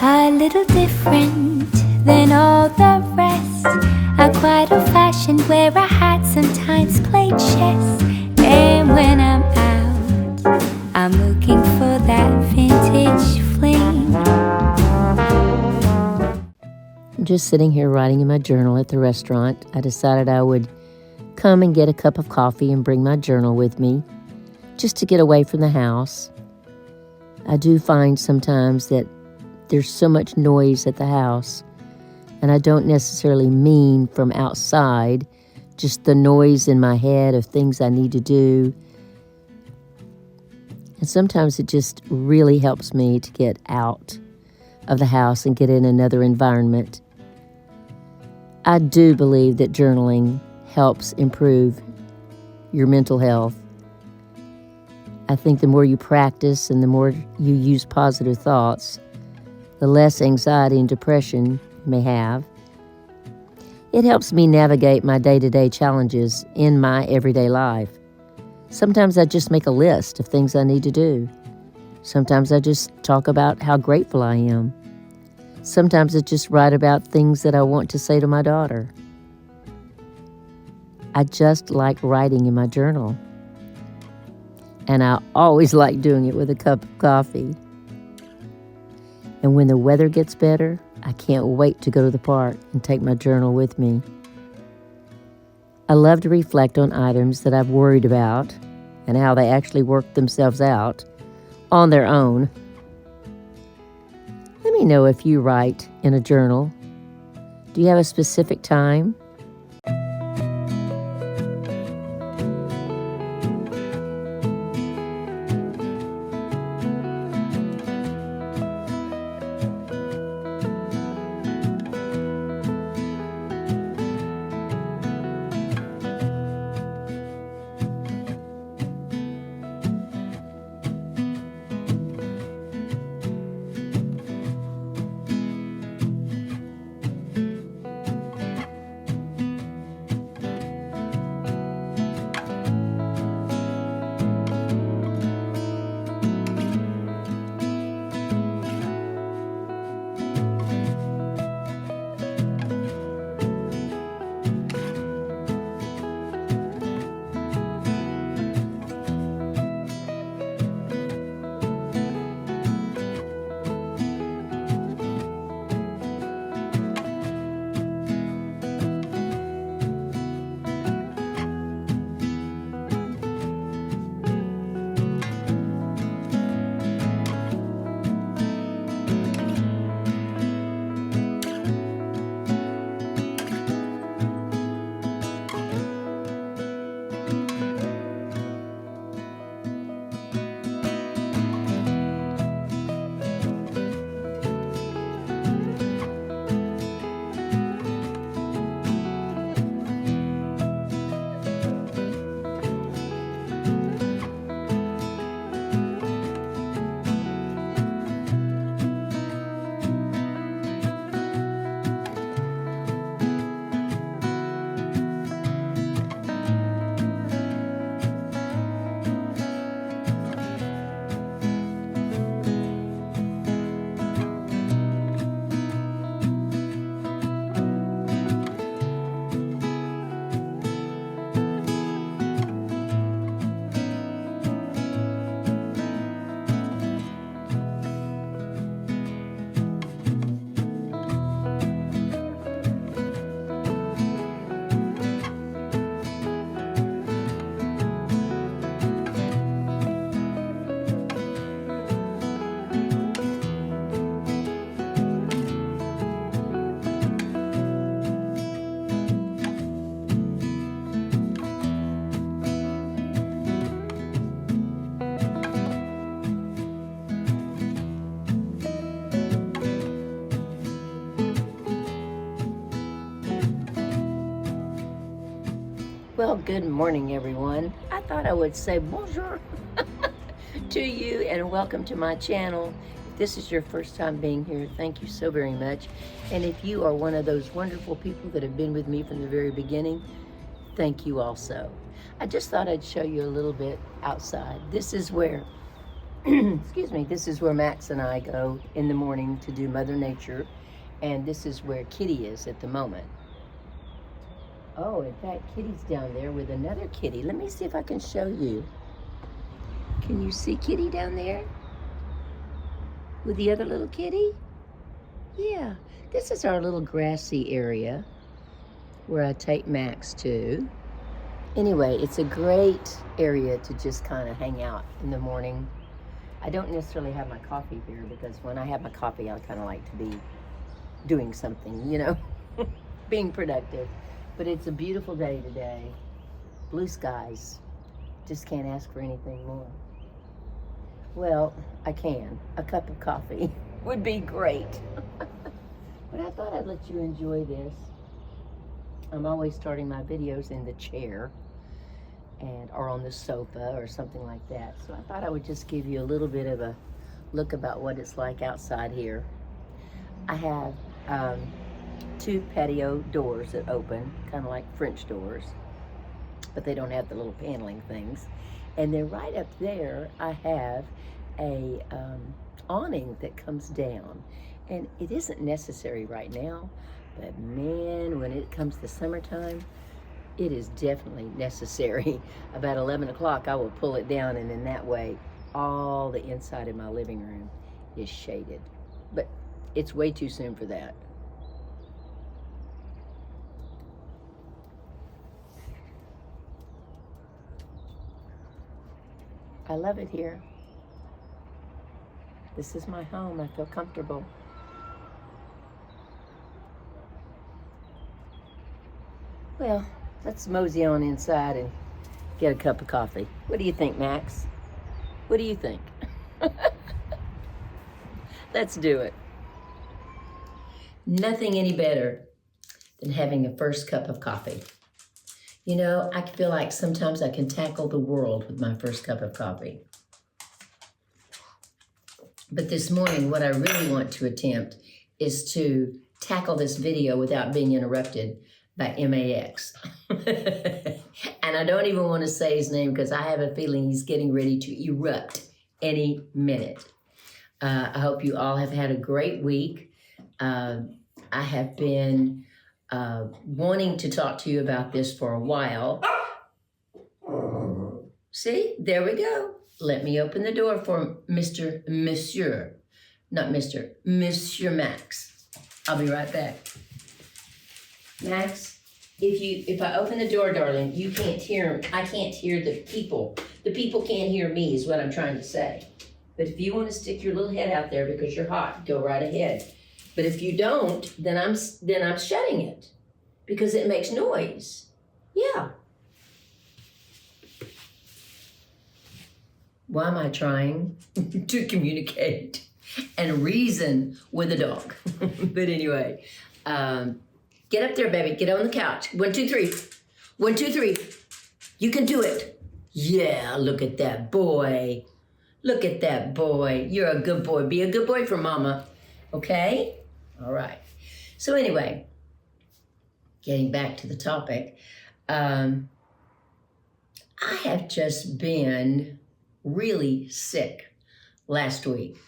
A little different than all the rest. I'm quite old-fashioned, wear a hat, sometimes play chess. And when I'm out, I'm looking for that vintage fling. I'm just sitting here writing in my journal at the restaurant. I decided I would come and get a cup of coffee and bring my journal with me, just to get away from the house. I do find sometimes that there's so much noise at the house, and I don't necessarily mean from outside, just the noise in my head of things I need to do. And sometimes it just really helps me to get out of the house and get in another environment. I do believe that journaling helps improve your mental health. I think the more you practice and the more you use positive thoughts, the less anxiety and depression you may have. It helps me navigate my day-to-day challenges in my everyday life. Sometimes I just make a list of things I need to do. Sometimes I just talk about how grateful I am. Sometimes I just write about things that I want to say to my daughter. I just like writing in my journal. And I always like doing it with a cup of coffee. And when the weather gets better, I can't wait to go to the park and take my journal with me. I love to reflect on items that I've worried about and how they actually work themselves out on their own. Let me know if you write in a journal. Do you have a specific time? Well, good morning, everyone. I thought I would say bonjour to you and welcome to my channel. If this is your first time being here, thank you so very much. And if you are one of those wonderful people that have been with me from the very beginning, thank you also. I just thought I'd show you a little bit outside. This is where excuse me, this is where Max and I go in the morning to do Mother Nature, and this is where Kitty is at the moment. Oh, in fact, Kitty's down there with another kitty. Let me see if I can show you. Can you see Kitty down there? With the other little kitty? Yeah, this is our little grassy area where I take Max to. Anyway, it's a great area to just kind of hang out in the morning. I don't necessarily have my coffee here because when I have my coffee, I kind of like to be doing something, you know, being productive. But it's a beautiful day today. Blue skies. Just can't ask for anything more. Well, I can. A cup of coffee would be great. But I thought I'd let you enjoy this. I'm always starting my videos in the chair or on the sofa or something like that. So I thought I would just give you a little bit of a look about what it's like outside here. I have 2 patio doors that open, kind of like French doors, but they don't have the little paneling things. And then right up there, I have a awning that comes down. And it isn't necessary right now, but man, when it comes to summertime, it is definitely necessary. About 11 o'clock, I will pull it down, and in that way, all the inside of my living room is shaded. But it's way too soon for that. I love it here. This is my home. I feel comfortable. Well, let's mosey on inside and get a cup of coffee. What do you think, Max? What do you think? Let's do it. Nothing any better than having a first cup of coffee. You know, I feel like sometimes I can tackle the world with my first cup of coffee. But this morning, what I really want to attempt is to tackle this video without being interrupted by MAX. And I don't even want to say his name because I have a feeling he's getting ready to erupt any minute. I hope you all have had a great week. I have been wanting to talk to you about this for a while. See, there we go. Let me open the door for Monsieur Max. I'll be right back. Max, if I open the door, darling, you can't hear, I can't hear the people. The people can't hear me is what I'm trying to say. But if you want to stick your little head out there because you're hot, go right ahead. But if you don't, then I'm shutting it because it makes noise. Yeah. Why am I trying to communicate and reason with a dog? But anyway, get up there, baby. Get on the couch. 1, 2, 3. 1, 2, 3. You can do it. Yeah, look at that boy. Look at that boy. You're a good boy. Be a good boy for mama. Okay? All right. So anyway, getting back to the topic, I have just been really sick last week.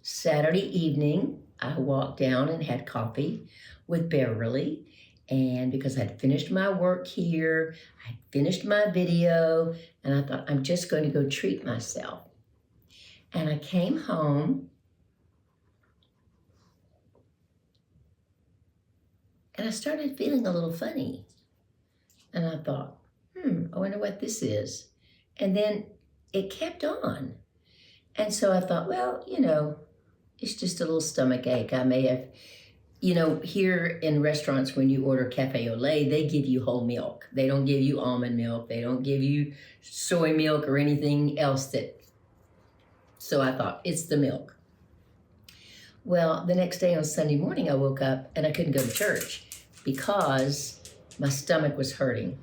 Saturday evening, I walked down and had coffee with Beverly. And because I'd finished my work here, I'd finished my video, and I thought, I'm just going to go treat myself. And I came home, and I started feeling a little funny. And I thought, I wonder what this is. And then it kept on. And so I thought, well, you know, it's just a little stomach ache. I may have, you know, here in restaurants when you order cafe au lait, they give you whole milk. They don't give you almond milk. They don't give you soy milk or anything else so I thought, it's the milk. Well, the next day on Sunday morning, I woke up and I couldn't go to church because my stomach was hurting.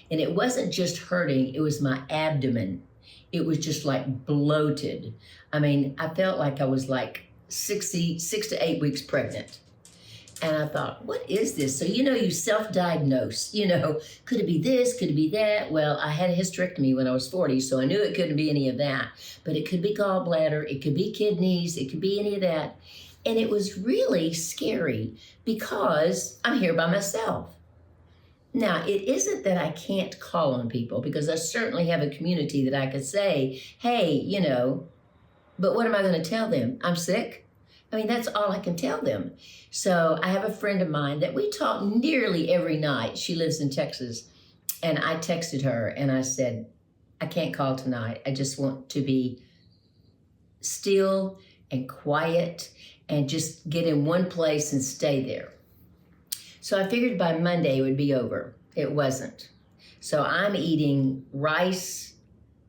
And it wasn't just hurting, it was my abdomen. It was just like bloated. I mean, I felt like I was like 6 to 8 weeks pregnant. And I thought, what is this? So, you self-diagnose, could it be this? Could it be that? Well, I had a hysterectomy when I was 40, so I knew it couldn't be any of that. But it could be gallbladder, it could be kidneys, it could be any of that. And it was really scary because I'm here by myself. Now, it isn't that I can't call on people, because I certainly have a community that I could say, hey, but what am I going to tell them? I'm sick? I mean, that's all I can tell them. So I have a friend of mine that we talk nearly every night. She lives in Texas. And I texted her and I said, I can't call tonight. I just want to be still and quiet and just get in one place and stay there. So I figured by Monday it would be over. It wasn't. So I'm eating rice,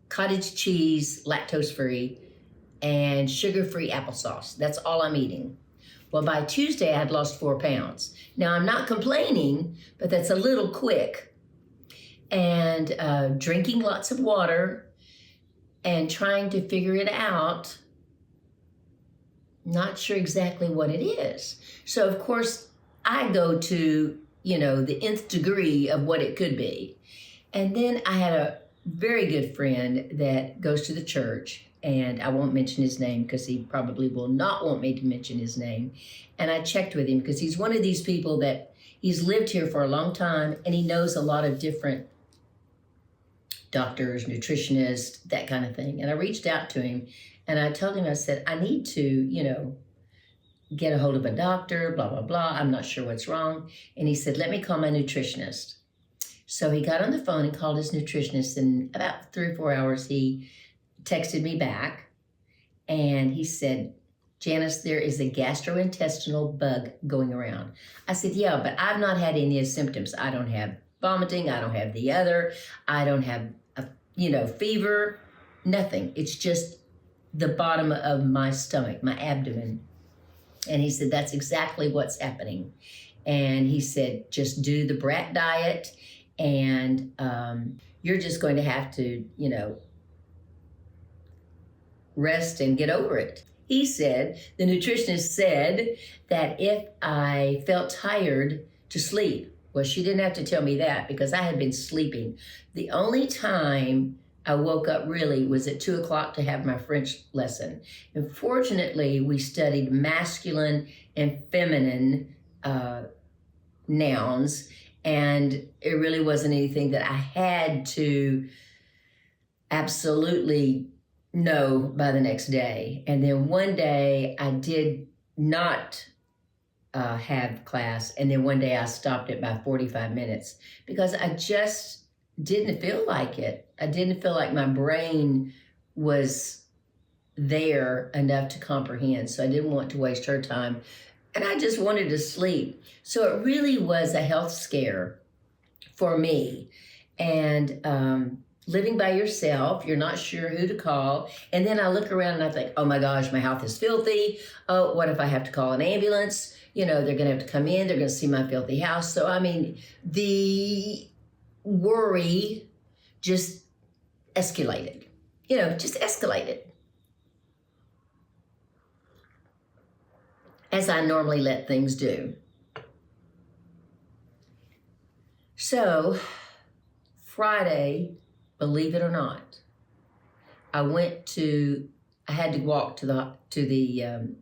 cottage cheese, lactose-free, and sugar-free applesauce. That's all I'm eating. Well, by Tuesday, I had lost 4 pounds. Now, I'm not complaining, but that's a little quick. And drinking lots of water and trying to figure it out, not sure exactly what it is. So, of course, I go to, the nth degree of what it could be. And then I had a very good friend that goes to the church, and I won't mention his name because he probably will not want me to mention his name. And I checked with him because he's one of these people that he's lived here for a long time and he knows a lot of different doctors, nutritionists, that kind of thing. And I reached out to him and I told him, I said, I need to, get a hold of a doctor, blah, blah, blah. I'm not sure what's wrong. And he said, let me call my nutritionist. So he got on the phone and called his nutritionist. And about 3 or 4 hours, he texted me back. And he said, Janice, there is a gastrointestinal bug going around. I said, yeah, but I've not had any of the symptoms. I don't have vomiting. I don't have the other. I don't have, fever, nothing. It's just the bottom of my stomach, my abdomen. And he said, that's exactly what's happening. And he said, just do the brat diet and you're just going to have to, rest and get over it. He said, the nutritionist said that if I felt tired, to sleep. Well, she didn't have to tell me that because I had been sleeping. The only time I woke up really was at 2 o'clock to have my French lesson. And fortunately, we studied masculine and feminine nouns, and it really wasn't anything that I had to absolutely know by the next day. And then one day I did not have class, and then one day I stopped it by 45 minutes because I just didn't feel like it. I didn't feel like my brain was there enough to comprehend. So I didn't want to waste her time. And I just wanted to sleep. So it really was a health scare for me. And living by yourself, you're not sure who to call. And then I look around and I think, oh my gosh, my house is filthy. Oh, what if I have to call an ambulance? They're going to have to come in. They're going to see my filthy house. So, the worry just escalated, as I normally let things do. So Friday, believe it or not, I had to walk to the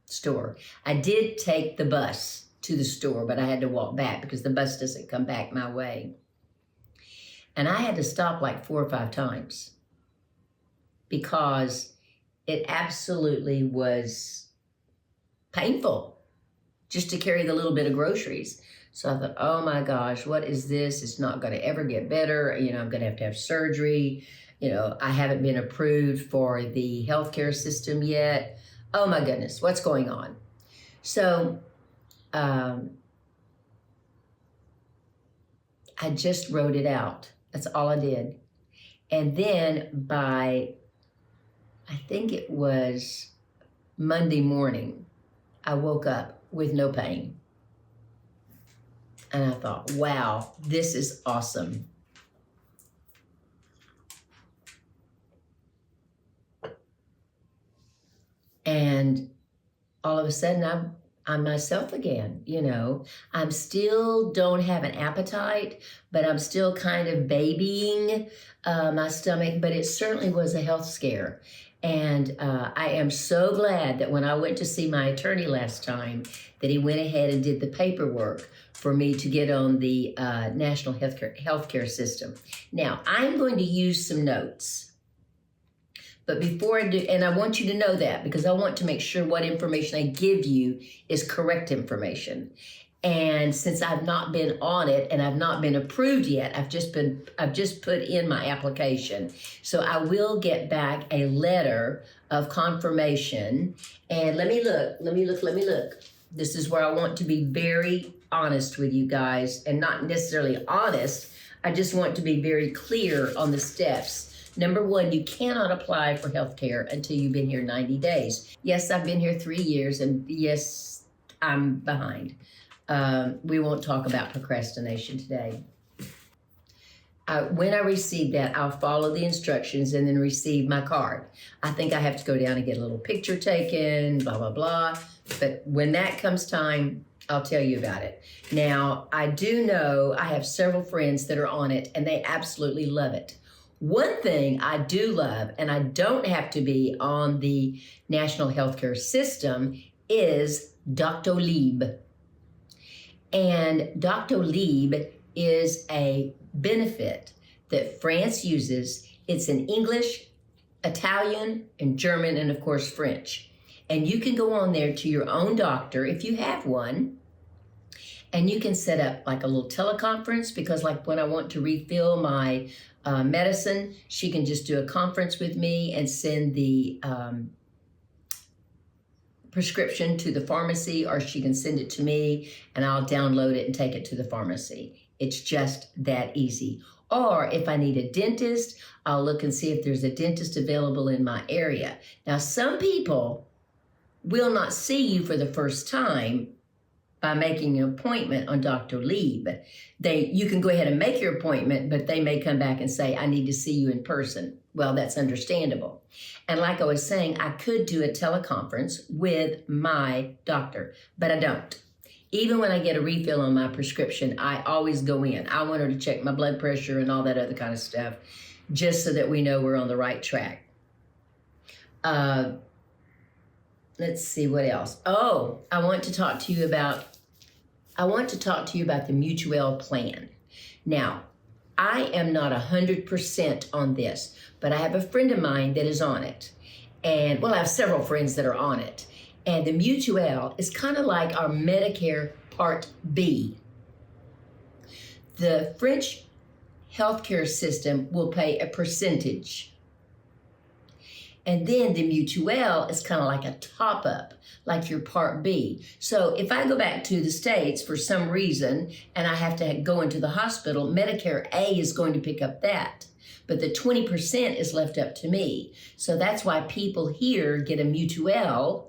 store. I did take the bus to the store, but I had to walk back because the bus doesn't come back my way. And I had to stop like 4 or 5 times because it absolutely was painful just to carry the little bit of groceries. So I thought, oh my gosh, what is this? It's not going to ever get better. I'm going to have surgery. I haven't been approved for the healthcare system yet. Oh my goodness, what's going on? So I just wrote it out. That's all I did. And then by, I think it was Monday morning, I woke up with no pain. And I thought, wow, this is awesome. And all of a sudden, I'm myself again, you know. I'm still don't have an appetite, but I'm still kind of babying my stomach, but it certainly was a health scare. And I am so glad that when I went to see my attorney last time, that he went ahead and did the paperwork for me to get on the national healthcare system. Now, I'm going to use some notes. But before I do, and I want you to know that because I want to make sure what information I give you is correct information. And since I've not been on it and I've not been approved yet, I've just put in my application. So I will get back a letter of confirmation. And let me look. This is where I want to be very honest with you guys, and not necessarily honest. I just want to be very clear on the steps. Number one, you cannot apply for health care until you've been here 90 days. Yes, I've been here 3 years, and yes, I'm behind. We won't talk about procrastination today. When I receive that, I'll follow the instructions and then receive my card. I think I have to go down and get a little picture taken, blah, blah, blah. But when that comes time, I'll tell you about it. Now, I do know I have several friends that are on it, and they absolutely love it. One thing I do love, and I don't have to be on the national healthcare system, is Doctolib. And Doctolib is a benefit that France uses. It's in English, Italian, and German, and of course, French. And you can go on there to your own doctor if you have one, and you can set up like a little teleconference, because like when I want to refill my medicine, she can just do a conference with me and send the prescription to the pharmacy, or she can send it to me and I'll download it and take it to the pharmacy. It's just that easy. Or if I need a dentist, I'll look and see if there's a dentist available in my area. Now, some people will not see you for the first time by making an appointment on Doctolib. You can go ahead and make your appointment, but they may come back and say, I need to see you in person. Well, that's understandable. And like I was saying, I could do a teleconference with my doctor, but I don't. Even when I get a refill on my prescription, I always go in. I want her to check my blood pressure and all that other kind of stuff, just so that we know we're on the right track. Let's see what else. Oh, I want to talk to you about the Mutuelle plan. Now, I am not 100% on this, but I have a friend of mine that is on it. And well, I have several friends that are on it. And the Mutuelle is kind of like our Medicare Part B. The French healthcare system will pay a percentage. And then the Mutuelle is kind of like a top-up, like your Part B. So if I go back to the States for some reason and I have to go into the hospital, Medicare A is going to pick up that. But the 20% is left up to me. So that's why people here get a Mutuelle,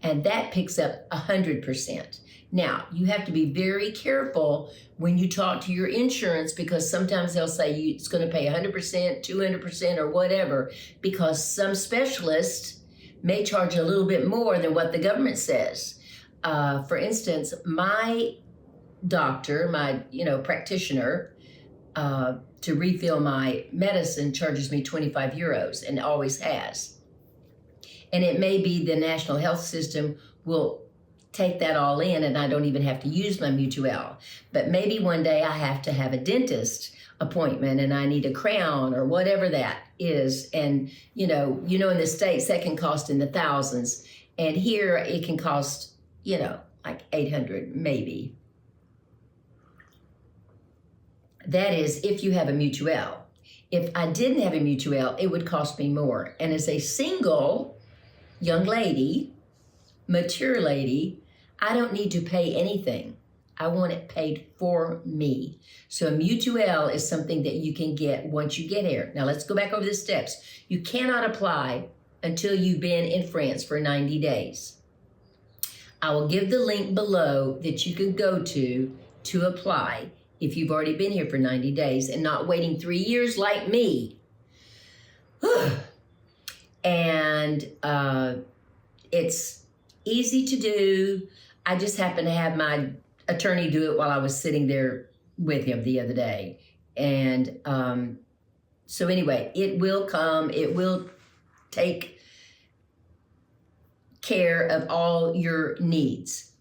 and that picks up 100%. Now, you have to be very careful when you talk to your insurance, because sometimes they'll say it's going to pay 100%, 200%, or whatever, because some specialists may charge a little bit more than what the government says. For instance, my doctor, my practitioner, to refill my medicine charges me 25 euros and always has. And it may be the national health system will take that all in and I don't even have to use my Mutuelle. But maybe one day I have to have a dentist appointment and I need a crown or whatever that is. And in the States that can cost in the thousands. And here it can cost, like 800 maybe. That is if you have a Mutuelle. If I didn't have a Mutuelle, it would cost me more. And as a single young lady, mature lady, I don't need to pay anything. I want it paid for me. So a Mutuelle is something that you can get once you get here. Now let's go back over the steps. You cannot apply until you've been in France for 90 days. I will give the link below that you can go to apply if you've already been here for 90 days and not waiting 3 years like me. And it's easy to do. I just happened to have my attorney do it while I was sitting there with him the other day. And so anyway, it will come. It will take care of all your needs.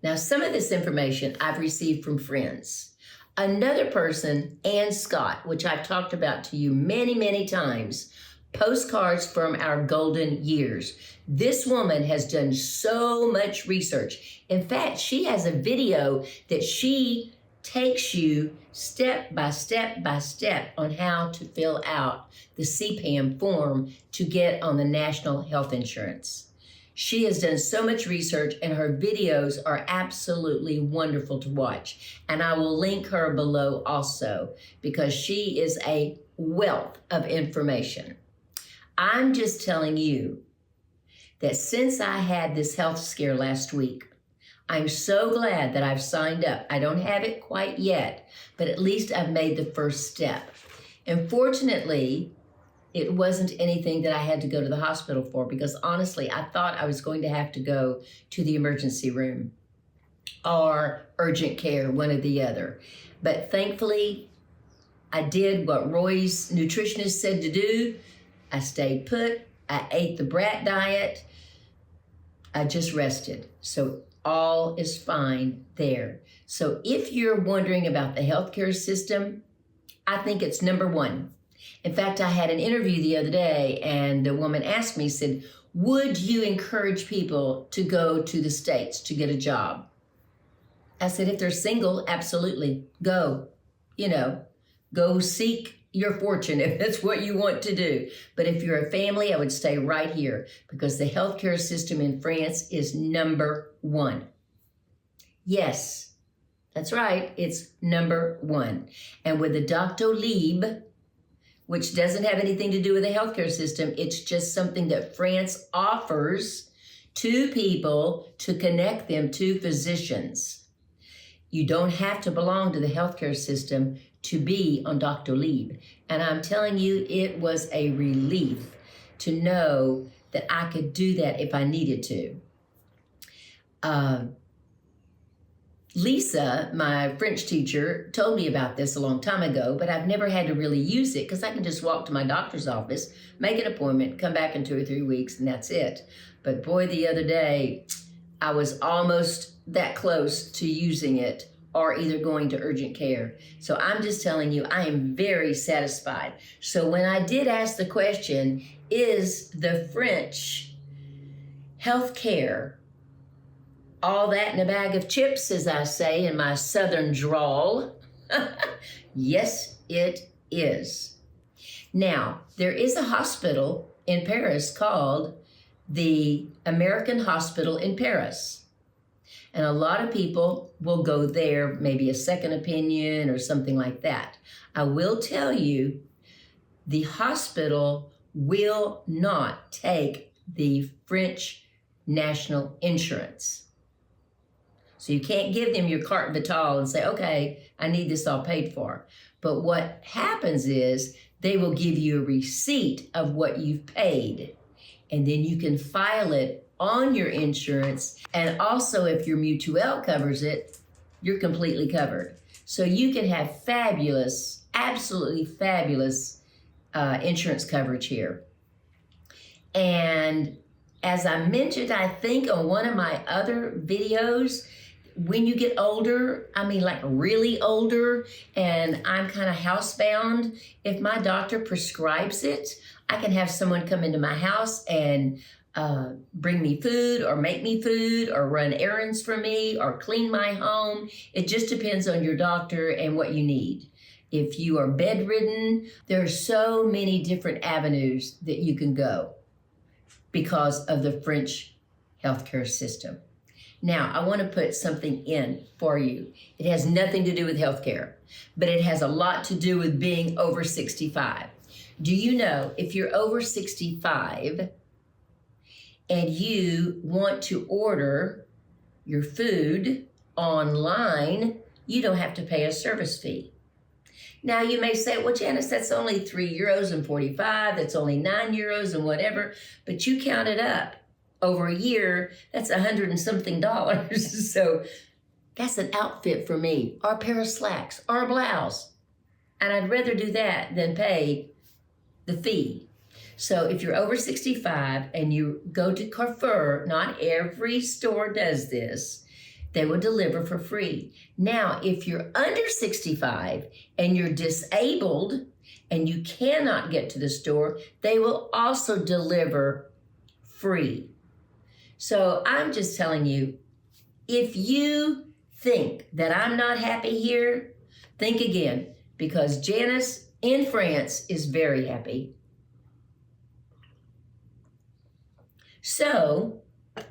Now, some of this information I've received from friends. Another person, Ann Scott, which I've talked about to you many, many times, postcards from our golden years. This woman has done so much research. In fact, she has a video that she takes you step by step by step on how to fill out the CPAM form to get on the national health insurance. She has done so much research, and her videos are absolutely wonderful to watch. And I will link her below also, because she is a wealth of information. I'm just telling you that since I had this health scare last week, I'm so glad that I've signed up. I don't have it quite yet, but at least I've made the first step. And fortunately, it wasn't anything that I had to go to the hospital for, because honestly, I thought I was going to have to go to the emergency room or urgent care, one or the other. But thankfully, I did what Roy's nutritionist said to do. I stayed put. I ate the brat diet. I just rested. So all is fine there. So if you're wondering about the healthcare system, I think it's number one. In fact, I had an interview the other day, and the woman asked me, said, would you encourage people to go to the States to get a job? I said, if they're single, absolutely. Go. Go seek your fortune if that's what you want to do. But if you're a family, I would stay right here, because the healthcare system in France is number one. Yes, that's right. It's number one. And with the Doctolib, which doesn't have anything to do with the healthcare system, it's just something that France offers to people to connect them to physicians. You don't have to belong to the healthcare system to be on Doctolib. And I'm telling you, it was a relief to know that I could do that if I needed to. Lisa, my French teacher, told me about this a long time ago, but I've never had to really use it, because I can just walk to my doctor's office, make an appointment, come back in 2 or 3 weeks, and that's it. But boy, the other day, I was almost that close to using it or either going to urgent care. So I'm just telling you, I am very satisfied. So when I did ask the question, is the French healthcare all that in a bag of chips, as I say in my southern drawl? Yes, it is. Now, there is a hospital in Paris called the American Hospital in Paris. And a lot of people will go there, maybe a second opinion or something like that. I will tell you, the hospital will not take the French national insurance. So you can't give them your carte vitale and say, okay, I need this all paid for. But what happens is they will give you a receipt of what you've paid, and then you can file it on your insurance. And also, if your mutuelle covers it, you're completely covered. So you can have fabulous, absolutely fabulous insurance coverage here. And as I mentioned, I think on one of my other videos, when you get older, I mean like really older, and I'm kind of housebound, if my doctor prescribes it, I can have someone come into my house and bring me food or make me food or run errands for me or clean my home. It just depends on your doctor and what you need. If you are bedridden, there are so many different avenues that you can go because of the French healthcare system. Now, I want to put something in for you. It has nothing to do with healthcare, but it has a lot to do with being over 65. Do you know if you're over 65 and you want to order your food online, you don't have to pay a service fee? Now, you may say, well, Janice, that's only €3.45, that's only €9 and whatever, but you count it up. over a year, that's $100 and something. So that's an outfit for me, or a pair of slacks, or a blouse. And I'd rather do that than pay the fee. So if you're over 65 and you go to Carrefour, not every store does this, they will deliver for free. Now, if you're under 65 and you're disabled and you cannot get to the store, they will also deliver free. So I'm just telling you, if you think that I'm not happy here, think again, because Janice in France is very happy. So,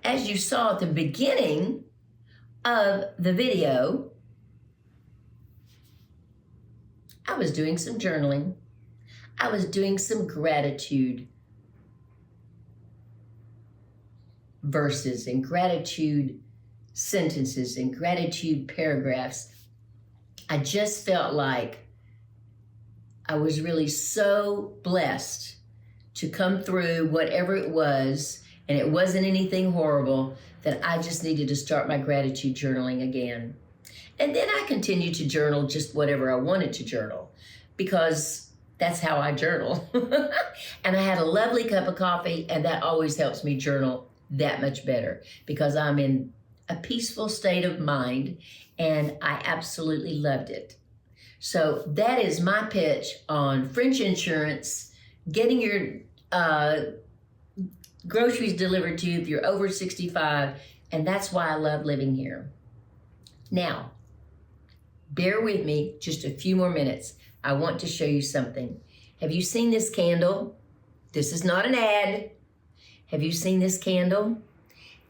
as you saw at the beginning of the video, I was doing some journaling. I was doing some gratitude verses and gratitude sentences and gratitude paragraphs. I just felt like I was really so blessed to come through whatever it was, and it wasn't anything horrible, that I just needed to start my gratitude journaling again. And then I continued to journal just whatever I wanted to journal, because that's how I journal. And I had a lovely cup of coffee, and that always helps me journal that much better, because I'm in a peaceful state of mind, and I absolutely loved it. So that is my pitch on French insurance, getting your groceries delivered to you if you're over 65, and that's why I love living here. Now, bear with me just a few more minutes. I want to show you something. Have you seen this candle? This is not an ad. Have you seen this candle?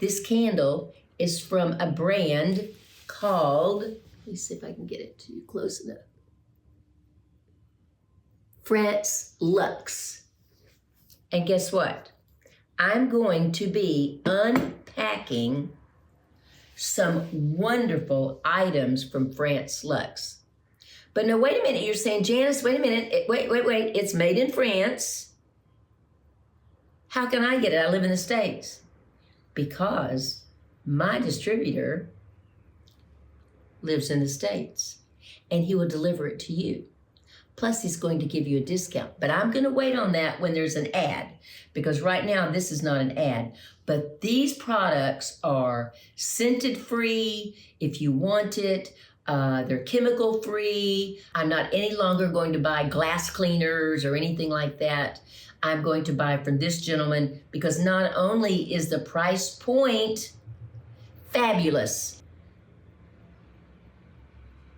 This candle is from a brand called, let me see if I can get it to you close enough, France Luxe. And guess what? I'm going to be unpacking some wonderful items from France Luxe. But no, wait a minute. You're saying, Janice, wait a minute. Wait. It's made in France. How can I get it? I live in the States. Because my distributor lives in the States, and he will deliver it to you. Plus, he's going to give you a discount. But I'm going to wait on that when there's an ad, because right now this is not an ad. But these products are scented free if you want it. They're chemical free. I'm not any longer going to buy glass cleaners or anything like that. I'm going to buy from this gentleman, because not only is the price point fabulous,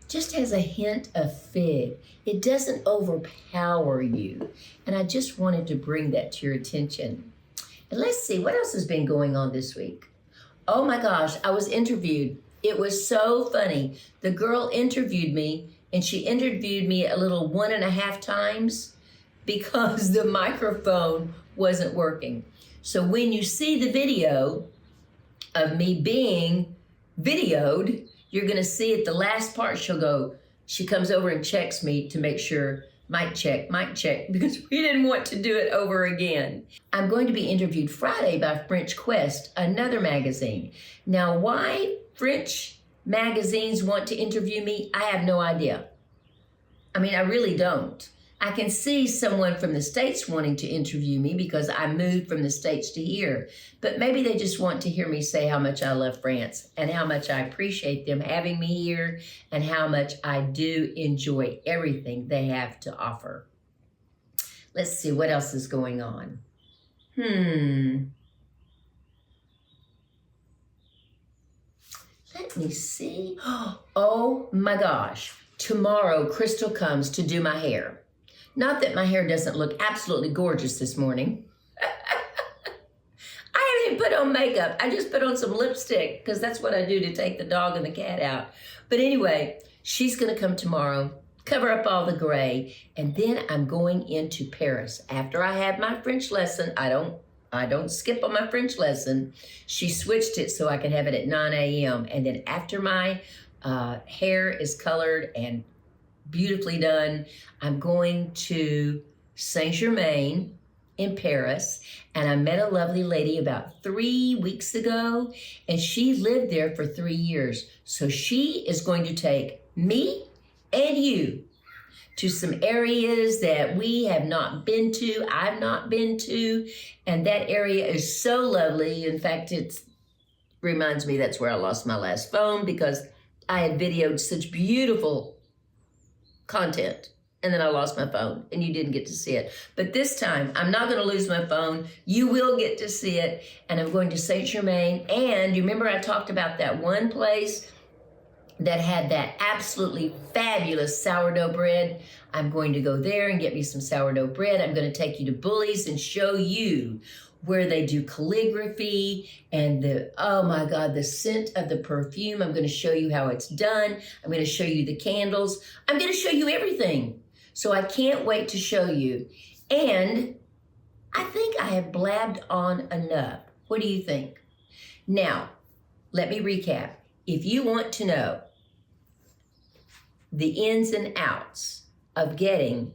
just has a hint of fig. It doesn't overpower you. And I just wanted to bring that to your attention. And let's see, what else has been going on this week? Oh my gosh, I was interviewed. It was so funny. The girl interviewed me, and she interviewed me a little 1.5 times because the microphone wasn't working. So when you see the video of me being videoed, you're going to see at the last part, she comes over and checks me to make sure, mic check, because we didn't want to do it over again. I'm going to be interviewed Friday by French Quest, another magazine. Now, why French magazines want to interview me, I have no idea. I mean, I really don't. I can see someone from the States wanting to interview me because I moved from the States to here. But maybe they just want to hear me say how much I love France and how much I appreciate them having me here and how much I do enjoy everything they have to offer. Let's see what else is going on. Let me see. Oh my gosh. Tomorrow, Crystal comes to do my hair. Not that my hair doesn't look absolutely gorgeous this morning. I haven't even put on makeup. I just put on some lipstick because that's what I do to take the dog and the cat out. But anyway, she's going to come tomorrow, cover up all the gray, and then I'm going into Paris. After I have my French lesson, I don't skip on my French lesson. She switched it so I can have it at 9 a.m. And then after my hair is colored and beautifully done, I'm going to Saint-Germain in Paris, and I met a lovely lady about 3 weeks ago, and she lived there for 3 years. So she is going to take me and you to some areas that we have not been to, I've not been to, and that area is so lovely. In fact, it reminds me that's where I lost my last phone because I had videoed such beautiful content, and then I lost my phone and you didn't get to see it. But this time, I'm not going to lose my phone. You will get to see it, and I'm going to Saint Germain. And you remember I talked about that one place that had that absolutely fabulous sourdough bread? I'm going to go there and get me some sourdough bread. I'm going to take you to Bully's and show you where they do calligraphy and oh my God, the scent of the perfume. I'm going to show you how it's done. I'm going to show you the candles. I'm going to show you everything. So I can't wait to show you. And I think I have blabbed on enough. What do you think? Now, let me recap. If you want to know the ins and outs of getting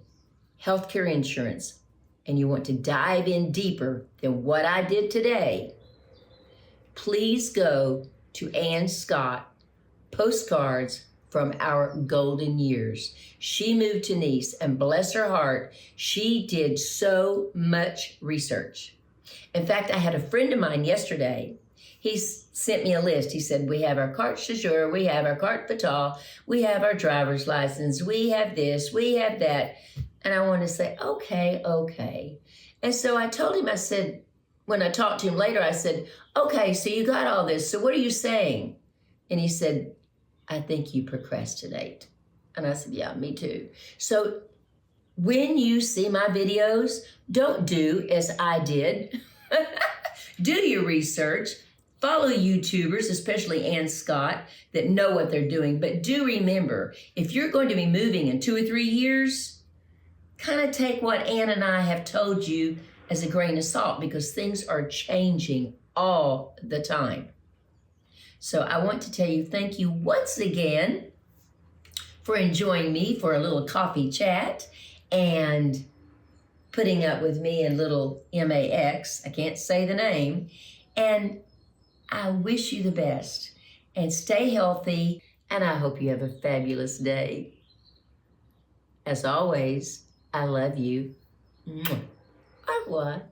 healthcare insurance, and you want to dive in deeper than what I did today, please go to Ann Scott Postcards from Our Golden Years. She moved to Nice, and bless her heart, she did so much research. In fact, I had a friend of mine yesterday. He sent me a list. He said, we have our carte séjour, we have our carte vitale, we have our driver's license, we have this, we have that. And I want to say, okay. And so I told him, I said, when I talked to him later, I said, okay, so you got all this. So what are you saying? And he said, I think you procrastinate. And I said, yeah, me too. So when you see my videos, don't do as I did. Do your research. Follow YouTubers, especially Ann Scott, that know what they're doing. But do remember, if you're going to be moving in 2 or 3 years, kind of take what Ann and I have told you as a grain of salt, because things are changing all the time. So I want to tell you thank you once again for enjoying me for a little coffee chat and putting up with me and little MAX. I can't say the name. And I wish you the best, and stay healthy, and I hope you have a fabulous day. As always, I love you. Au revoir.